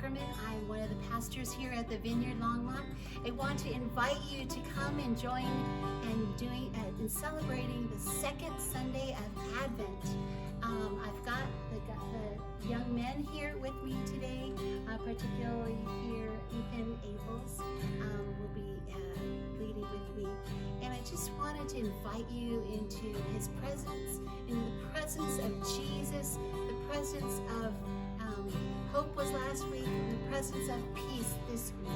Ackermann. I'm one of the pastors here at the Vineyard Longmont. I want to invite you to come and join in celebrating the second Sunday of Advent. I've got the young men here with me today, particularly here Ethan Abels will be leading with me. And I just wanted to invite you into his presence, in the presence of Jesus, the presence of hope was last week, the presence of peace this week.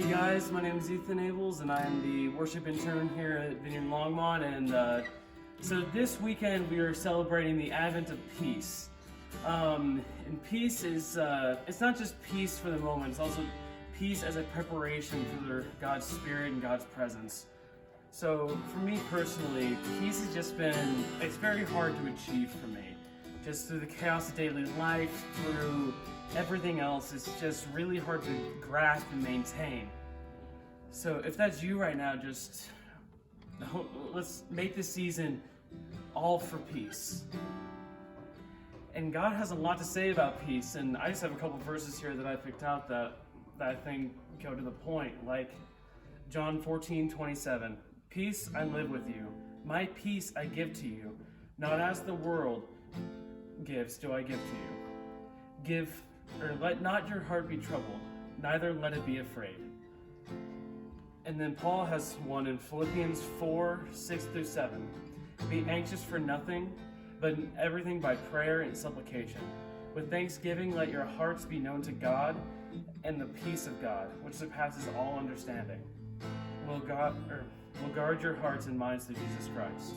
Howdy guys, my name is Ethan Abels and I am the worship intern here at Vineyard Longmont, and so this weekend we are celebrating the Advent of Peace. And peace is, it's not just peace for the moment, it's also peace as a preparation for God's Spirit and God's presence. So for me personally, peace has just been, it's very hard to achieve for me. Just through the chaos of daily life, through everything else, it's just really hard to grasp and maintain. So if that's you right now, just let's make this season all for peace. And God has a lot to say about peace, and I just have a couple verses here that I picked out that I think go to the point, like John 14:27. Peace I live with you, my peace I give to you, not as the world gives do I give to you. Let not your heart be troubled, neither let it be afraid. And then Paul has one in Philippians 4:6-7. Be anxious for nothing, but in everything by prayer and supplication. With thanksgiving let your hearts be known to God, and the peace of God, which surpasses all understanding, will guard your hearts and minds through Jesus Christ.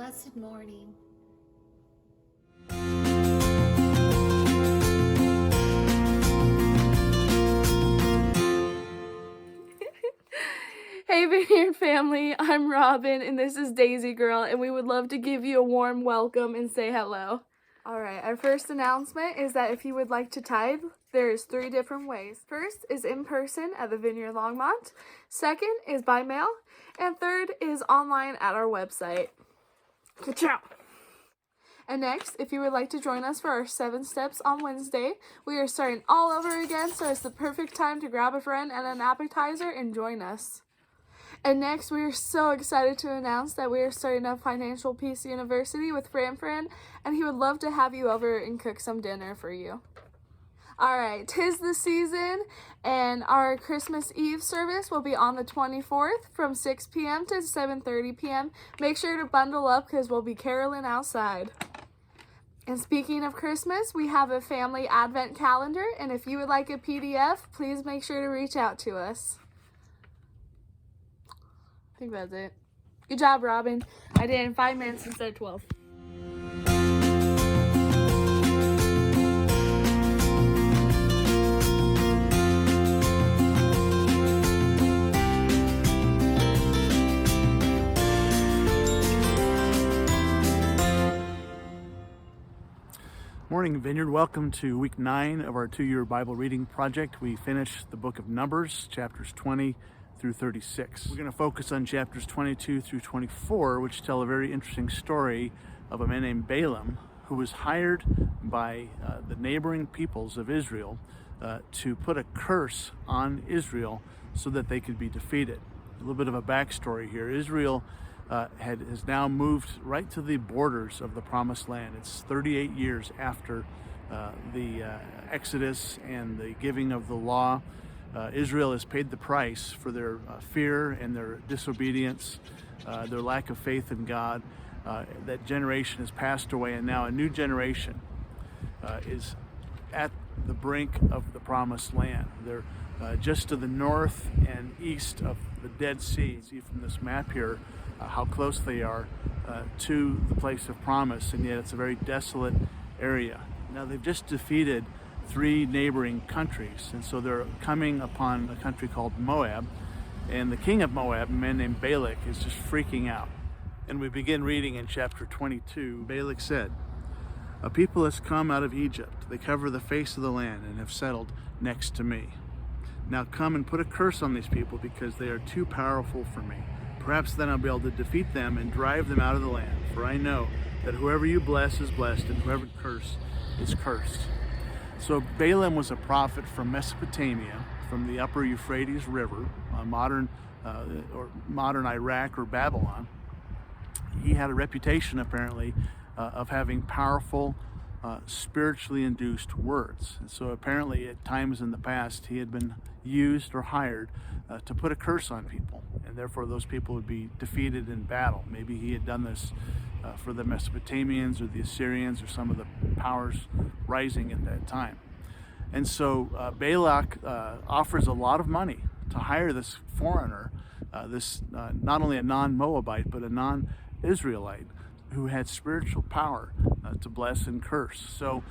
blessed morning. Hey Vineyard family, I'm Robin and this is Daisy Girl, and we would love to give you a warm welcome and say hello. Alright, our first announcement is that if you would like to tithe, there is 3 different ways. First is in person at the Vineyard Longmont, second is by mail, and third is online at our website. Ka-chow! And next, if you would like to join us for our 7 steps on Wednesday, we are starting all over again, so it's the perfect time to grab a friend and an appetizer and join us. And next, we are so excited to announce that we are starting up Financial Peace University with Fran, and he would love to have you over and cook some dinner for you. Alright, 'tis the season, and our Christmas Eve service will be on the 24th from 6 p.m. to 7:30 p.m. Make sure to bundle up because we'll be caroling outside. And speaking of Christmas, we have a family advent calendar, and if you would like a PDF, please make sure to reach out to us. I think that's it. Good job, Robin. I did it in 5 minutes instead of 12. Morning, Vineyard. Welcome to week 9 of our 2-year Bible reading project. We finished the book of Numbers, chapters 20 through 36. We're going to focus on chapters 22 through 24, which tell a very interesting story of a man named Balaam, who was hired by the neighboring peoples of Israel to put a curse on Israel so that they could be defeated. A little bit of a backstory here. Israel has now moved right to the borders of the Promised Land. It's 38 years after the Exodus and the giving of the law. Israel has paid the price for their fear and their disobedience, their lack of faith in God. That generation has passed away, and now a new generation is at the brink of the Promised Land. They're just to the north and east of the Dead Sea. You see from this map here how close they are to the place of promise, and yet it's a very desolate area. Now they've just defeated 3 neighboring countries, and so they're coming upon a country called Moab, and the king of Moab, a man named Balak, is just freaking out. And we begin reading in chapter 22. Balak said, "A people has come out of Egypt. They cover the face of the land and have settled next to me. Now come and put a curse on these people because they are too powerful for me. Perhaps then I'll be able to defeat them and drive them out of the land. For I know that whoever you bless is blessed, and whoever you curse is cursed." So Balaam was a prophet from Mesopotamia, from the upper Euphrates River, modern Iraq or Babylon. He had a reputation, apparently, of having powerful, spiritually induced words. And so apparently at times in the past he had been used or hired to put a curse on people, and therefore those people would be defeated in battle. Maybe he had done this for the Mesopotamians or the Assyrians or some of the powers rising at that time. And so Balak offers a lot of money to hire this foreigner, not only a non-Moabite but a non-Israelite who had spiritual power to bless and curse. So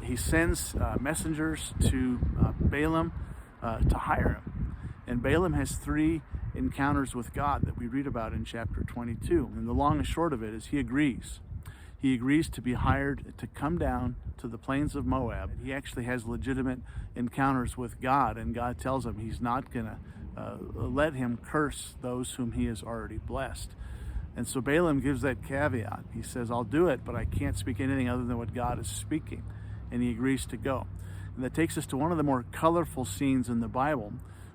he sends messengers to Balaam to hire him. And Balaam has 3 encounters with God that we read about in chapter 22. And the long and short of it is he agrees. He agrees to be hired to come down to the plains of Moab. He actually has legitimate encounters with God, and God tells him he's not going to let him curse those whom he has already blessed. And so Balaam gives that caveat. He says, I'll do it, but I can't speak anything other than what God is speaking. And he agrees to go. And that takes us to one of the more colorful scenes in the Bible,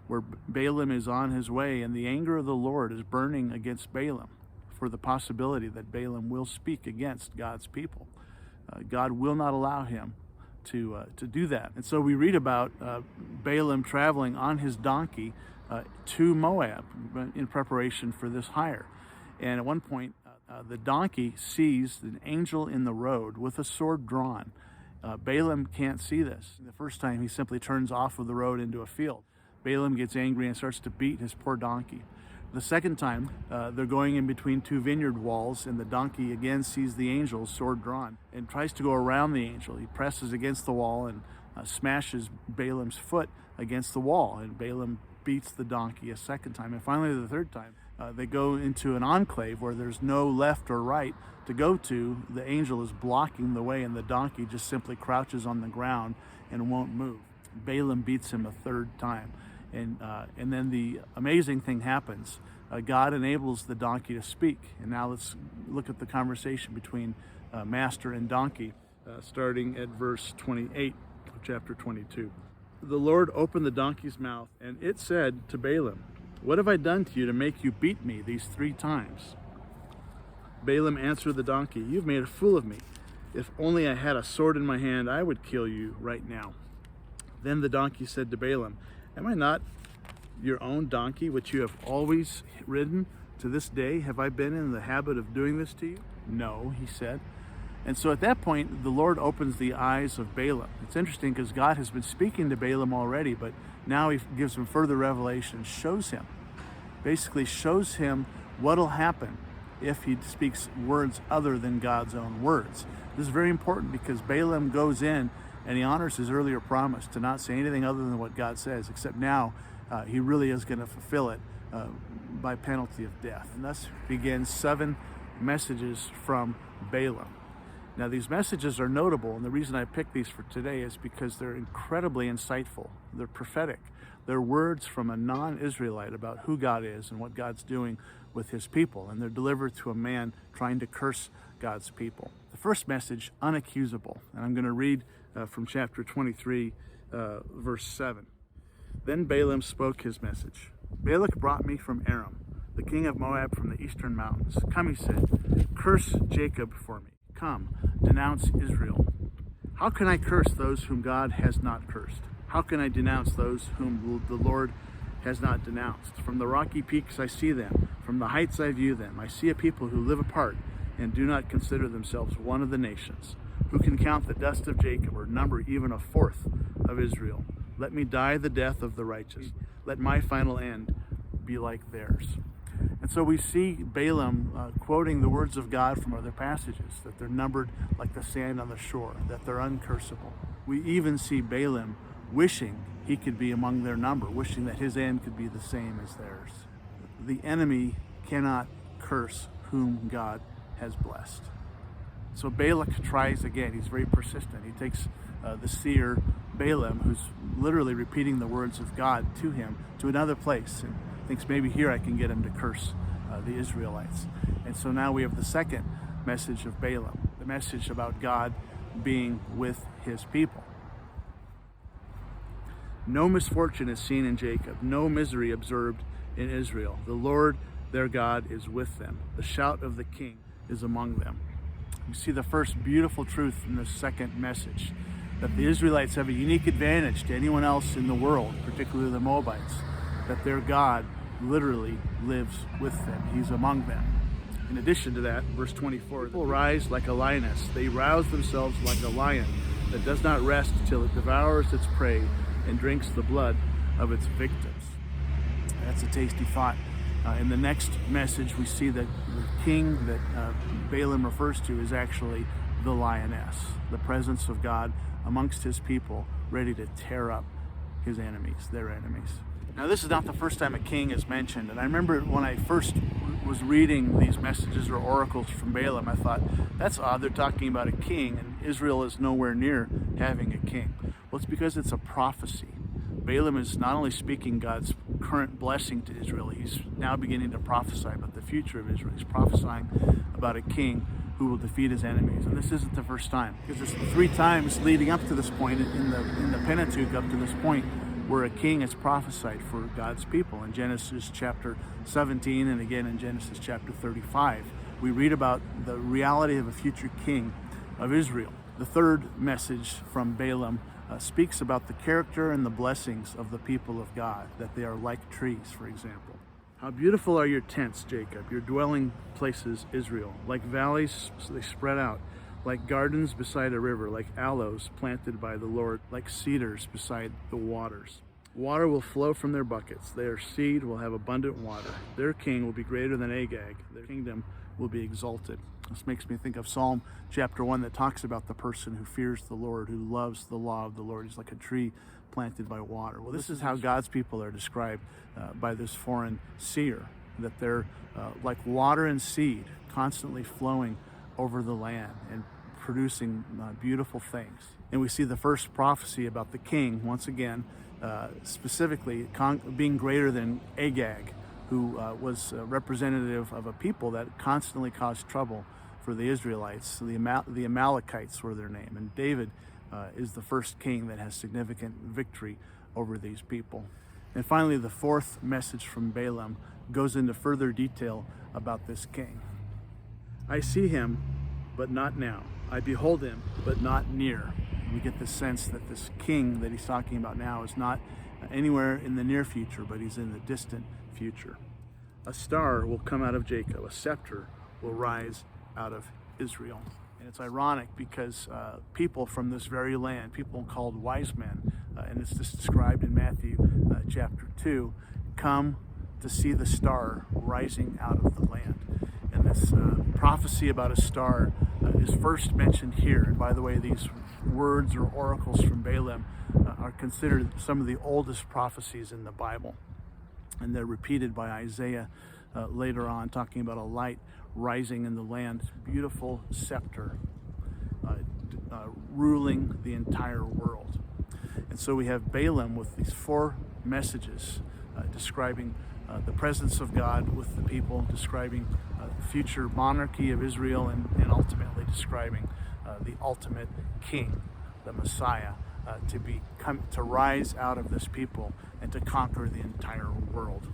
where Balaam is on his way, and the anger of the Lord is burning against Balaam for the possibility that Balaam will speak against God's people. God will not allow him to do that. And so we read about Balaam traveling on his donkey to Moab in preparation for this hire. And at one point, the donkey sees an angel in the road with a sword drawn. Balaam can't see this. The first time, he simply turns off of the road into a field. Balaam gets angry and starts to beat his poor donkey. The second time, they're going in between two vineyard walls, and the donkey again sees the angel, sword drawn, and tries to go around the angel. He presses against the wall and smashes Balaam's foot against the wall, and Balaam beats the donkey a second time. And finally, the third time, they go into an enclave where there's no left or right to go to. The angel is blocking the way, and the donkey just simply crouches on the ground and won't move. Balaam beats him a third time. And then the amazing thing happens. God enables the donkey to speak. And now let's look at the conversation between master and donkey, starting at verse 28 of chapter 22. The Lord opened the donkey's mouth, and it said to Balaam, "What have I done to you to make you beat me these 3 times?" Balaam answered the donkey, "You've made a fool of me. If only I had a sword in my hand, I would kill you right now." Then the donkey said to Balaam, "Am I not your own donkey, which you have always ridden? To this day have I been in the habit of doing this to you?" "No," he said. And so at that point, the Lord opens the eyes of Balaam. It's interesting because God has been speaking to Balaam already, but now he gives him further revelation, shows him what'll happen if he speaks words other than God's own words. This is very important because Balaam goes in and he honors his earlier promise to not say anything other than what God says, except now he really is going to fulfill it by penalty of death. And thus begins 7 messages from Balaam. Now these messages are notable, and the reason I picked these for today is because they're incredibly insightful. They're prophetic. They're words from a non-Israelite about who God is and what God's doing with his people, and they're delivered to a man trying to curse God's people. The first message, unaccusable, and I'm going to read from chapter 23, verse 7. Then Balaam spoke his message. "Balak brought me from Aram, the king of Moab from the eastern mountains. Come," he said, "curse Jacob for me. Come, denounce Israel. How can I curse those whom God has not cursed? How can I denounce those whom the Lord has not denounced? From the rocky peaks I see them, from the heights I view them. I see a people who live apart and do not consider themselves one of the nations. Who can count the dust of Jacob or number even a fourth of Israel? Let me die the death of the righteous. Let my final end be like theirs." And so we see Balaam quoting the words of God from other passages, that they're numbered like the sand on the shore, that they're uncursable. We even see Balaam wishing he could be among their number, wishing that his end could be the same as theirs. The enemy cannot curse whom God has blessed. So Balak tries again. He's very persistent. He takes the seer Balaam, who's literally repeating the words of God to him, to another place, and thinks maybe here I can get him to curse the Israelites. And so now we have the second message of Balaam, the message about God being with his people. "No misfortune is seen in Jacob, no misery observed in Israel. The Lord their God is with them. The shout of the king is among them." You see the first beautiful truth in the second message, that the Israelites have a unique advantage to anyone else in the world, particularly the Moabites, that their God literally lives with them. He's among them. In addition to that, verse 24, "People rise like a lioness. They rouse themselves like a lion that does not rest till it devours its prey and drinks the blood of its victims." That's a tasty thought. In the next message, we see that the king that Balaam refers to is actually the lioness, the presence of God amongst his people, ready to tear up his enemies, their enemies. Now, this is not the first time a king is mentioned, and I remember when I first was reading these messages or oracles from Balaam, I thought, that's odd, they're talking about a king, and Israel is nowhere near having a king. Well, it's because it's a prophecy. Balaam is not only speaking God's current blessing to Israel, he's now beginning to prophesy about the future of Israel. He's prophesying about a king who will defeat his enemies. And this isn't the first time, because there's 3 times leading up to this point in the Pentateuch up to this point where a king is prophesied for God's people. In Genesis chapter 17 and again in Genesis chapter 35, we read about the reality of a future king of Israel. The third message from Balaam speaks about the character and the blessings of the people of God, that they are like trees, for example. "How beautiful are your tents, Jacob, your dwelling places, Israel. Like valleys they spread out, like gardens beside a river, like aloes planted by the Lord, like cedars beside the waters." Water will flow from their buckets. Their seed will have abundant water. Their king will be greater than Agag. Their kingdom will be exalted. This makes me think of Psalm chapter 1 that talks about the person who fears the Lord, who loves the law of the Lord. He's like a tree planted by water. Well, this is how God's people are described by this foreign seer, that they're like water and seed constantly flowing over the land and producing beautiful things. And we see the first prophecy about the king, once again, specifically being greater than Agag, who was a representative of a people that constantly caused trouble for the Israelites. The Amalekites were their name, and David is the first king that has significant victory over these people. And finally, the fourth message from Balaam goes into further detail about this king. I see him, but not now. I behold him, but not near. We get the sense that this king that he's talking about now is not anywhere in the near future, but he's in the distant future. A star will come out of Jacob, a scepter will rise out of Israel. And it's ironic because people from this very land, people called wise men, and it's just described in Matthew chapter 2, come to see the star rising out of the land. And this prophecy about a star is first mentioned here. And by the way, these words or oracles from Balaam are considered some of the oldest prophecies in the Bible. And they're repeated by Isaiah later on, talking about a light rising in the land, beautiful scepter ruling the entire world. And so we have Balaam with these four messages describing the presence of God with the people, describing the future monarchy of Israel, and ultimately describing the ultimate king, the Messiah, to rise out of this people and to conquer the entire world.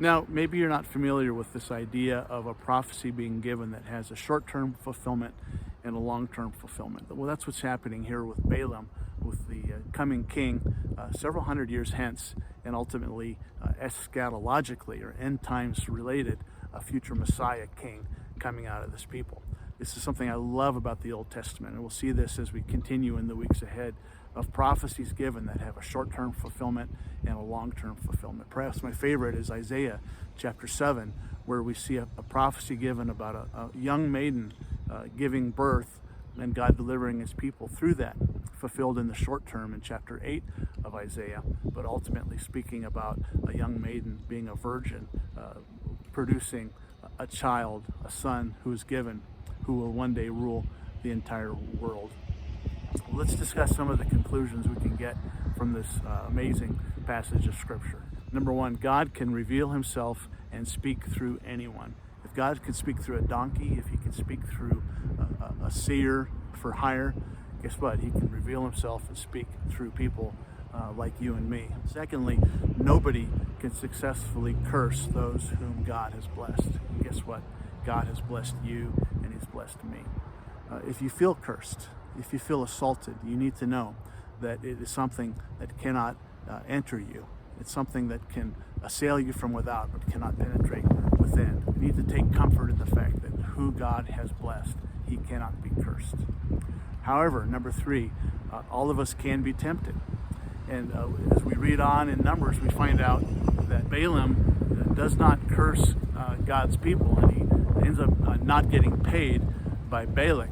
Now, maybe you're not familiar with this idea of a prophecy being given that has a short-term fulfillment and a long-term fulfillment. Well, that's what's happening here with Balaam, with the coming king several hundred years hence, and ultimately eschatologically or end times related, a future Messiah king coming out of this people. This is something I love about the Old Testament, and we'll see this as we continue in the weeks ahead, of prophecies given that have a short-term fulfillment and a long-term fulfillment. Perhaps my favorite is Isaiah chapter 7, where we see a prophecy given about a young maiden giving birth and God delivering his people through that, fulfilled in the short term in chapter 8 of Isaiah, but ultimately speaking about a young maiden being a virgin, producing a child, a son who is given, who will one day rule the entire world. Let's discuss some of the conclusions we can get from this amazing passage of Scripture. Number one, God can reveal himself and speak through anyone. If God can speak through a donkey, if he can speak through a seer for hire, guess what? He can reveal himself and speak through people like you and me. Secondly, nobody can successfully curse those whom God has blessed. And guess what? God has blessed you and he's blessed me. If you feel cursed, if you feel assaulted, you need to know that it is something that cannot enter you. It's something that can assail you from without but cannot penetrate within. You need to take comfort in the fact that who God has blessed, he cannot be cursed. However, number three, all of us can be tempted. And as we read on in Numbers, we find out that Balaam does not curse God's people, and he ends up not getting paid by Balak.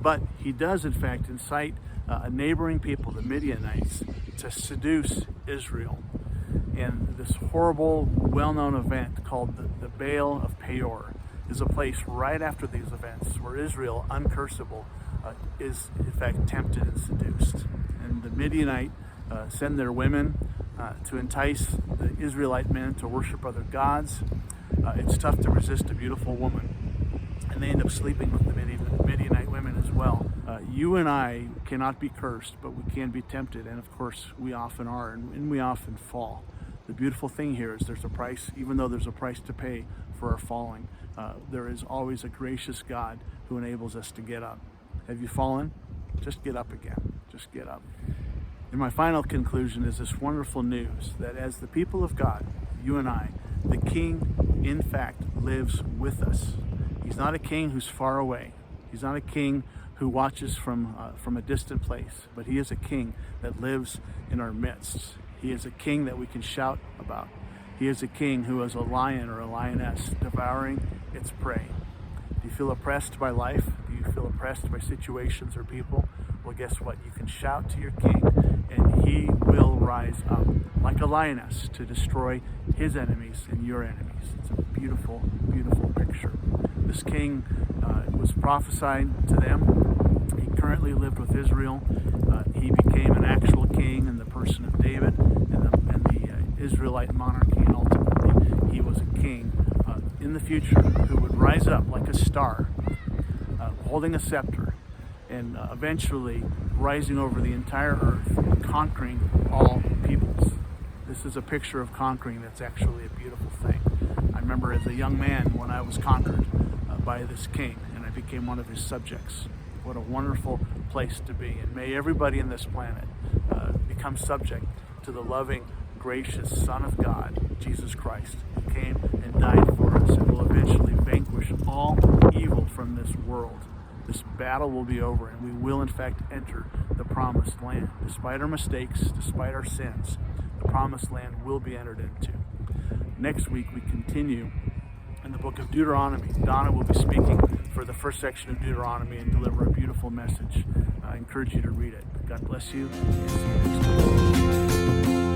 But he does, in fact, incite a neighboring people, the Midianites, to seduce Israel. And this horrible, well-known event called the Baal of Peor is a place right after these events where Israel, uncursable, is in fact tempted and seduced. And the Midianite send their women to entice the Israelite men to worship other gods. It's tough to resist a beautiful woman. And they end up sleeping with the Midianite women as well. You and I cannot be cursed, but we can be tempted, and of course we often are, and we often fall. The beautiful thing here is there's a price, even though there's a price to pay for our falling, there is always a gracious God who enables us to get up. Have you fallen? Just get up again. Just get up. And my final conclusion is this wonderful news that as the people of God, you and I, the King, in fact, lives with us. He's not a king who's far away. He's not a king who watches from a distant place, but he is a king that lives in our midst. He is a king that we can shout about. He is a king who is a lion or a lioness devouring its prey. Do you feel oppressed by life? Do you feel oppressed by situations or people? Well, guess what? You can shout to your king, and he will rise up like a lioness to destroy his enemies and your enemies. It's a beautiful, beautiful picture. This king was prophesied to them. He currently lived with Israel. He became an actual king in the person of David and the Israelite monarchy, and ultimately he was a king in the future who would rise up like a star, holding a scepter, and eventually rising over the entire earth and conquering all peoples. This is a picture of conquering that's actually a beautiful thing. I remember as a young man when I was conquered by this king and I became one of his subjects. What a wonderful place to be. And may everybody in this planet become subject to the loving, gracious Son of God, Jesus Christ, who came and died for us and will eventually vanquish all evil from this world. This battle will be over, and we will in fact enter the promised land. Despite our mistakes, despite our sins, the promised land will be entered into. Next week we continue in the book of Deuteronomy. Donna will be speaking for the first section of Deuteronomy and deliver a beautiful message. I encourage you to read it. God bless you, and see you next week.